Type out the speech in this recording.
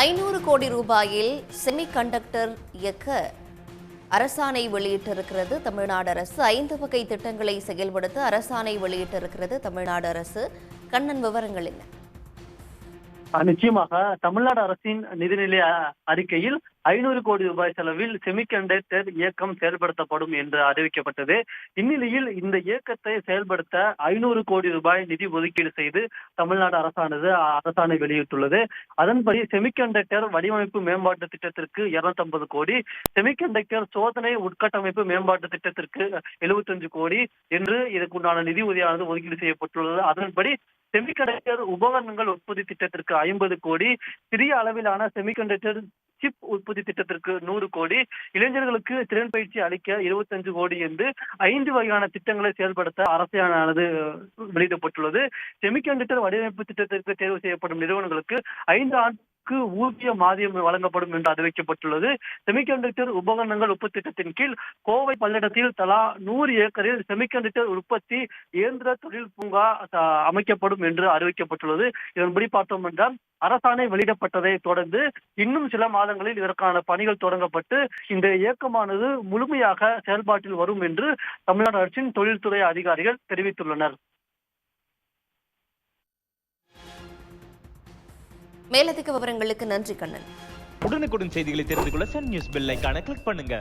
500 கோடி ரூபாயில் செமிகண்டக்டர் இயக்க அரசாணை வெளியிட்டிருக்கிறது தமிழ்நாடு அரசு. 5 வகை திட்டங்களை செயல்படுத்த அரசாணை வெளியிட்டிருக்கிறது தமிழ்நாடு அரசு. கண்ணன், விவரங்கள் என்ன? நிச்சயமாக தமிழ்நாடு அரசின் நிதிநிலை அறிக்கையில் 500 கோடி ரூபாய் செலவில் செமிகண்டக்டர் இயக்கம் செயல்படுத்தப்படும் என்று அறிவிக்கப்பட்டது. இந்நிலையில் இந்த இயக்கத்தை செயல்படுத்த 500 கோடி ரூபாய் நிதி ஒதுக்கீடு செய்து தமிழ்நாடு அரசானது அரசாணை வெளியிட்டுள்ளது. அதன்படி செமிகண்டக்டர் வடிவமைப்பு மேம்பாட்டு திட்டத்திற்கு 250 கோடி, செமிகண்டக்டர் சோதனை உட்கட்டமைப்பு மேம்பாட்டு திட்டத்திற்கு 75 கோடி என்று இதற்குண்டான நிதி உதவியானது ஒதுக்கீடு செய்யப்பட்டுள்ளது. அதன்படி செமிகண்டக்டர் உபகரணங்கள் உற்பத்தி திட்டத்திற்கு 50 கோடி, சிறிய அளவிலான செமிகண்டக்டர் சிப் உற்பத்தி திட்டத்திற்கு 100 கோடி, இளைஞர்களுக்கு திறன் பயிற்சி அளிக்க 25 கோடி என்று 5 வகையான திட்டங்களை செயல்படுத்த அரசானது வெளியிடப்பட்டுள்ளது. செமிகண்டக்டர் வடிவமைப்பு திட்டத்திற்கு தேர்வு செய்யப்படும் நிறுவனங்களுக்கு 5 ஆண்டுக்கு ஊதிய மானியம் வழங்கப்படும் என்று அறிவிக்கப்பட்டுள்ளது. செமிகண்டக்டர் உபகரணங்கள் உற்பத்தி திட்டத்தின் கீழ் கோவை பல்லடத்தில் தலா 100 ஏக்கரில் செமிகண்டக்டர் உற்பத்தி இயந்திர தொழில் பூங்கா அமைக்கப்படும் என்று அறிவிக்கப்பட்டுள்ளது. இதன்படி பார்த்தோம் என்றால் அரசாணை வெளியிடப்பட்டதை தொடர்ந்து இன்னும் சில மாதங்களில் இதற்கான பணிகள் தொடங்கப்பட்டு இந்த இயக்கமானது முழுமையாக செயல்பாட்டில் வரும் என்று தமிழ்நாடு அரசின் தொழில்துறை அதிகாரிகள் தெரிவித்துள்ளனர். மேலதிக விவரங்களுக்கு நன்றி கண்ணன். உடனுக்குடன் செய்திகளை தெரிந்து கொள்ள சன் நியூஸ் பெல் ஐகானை கிளிக் பண்ணுங்க.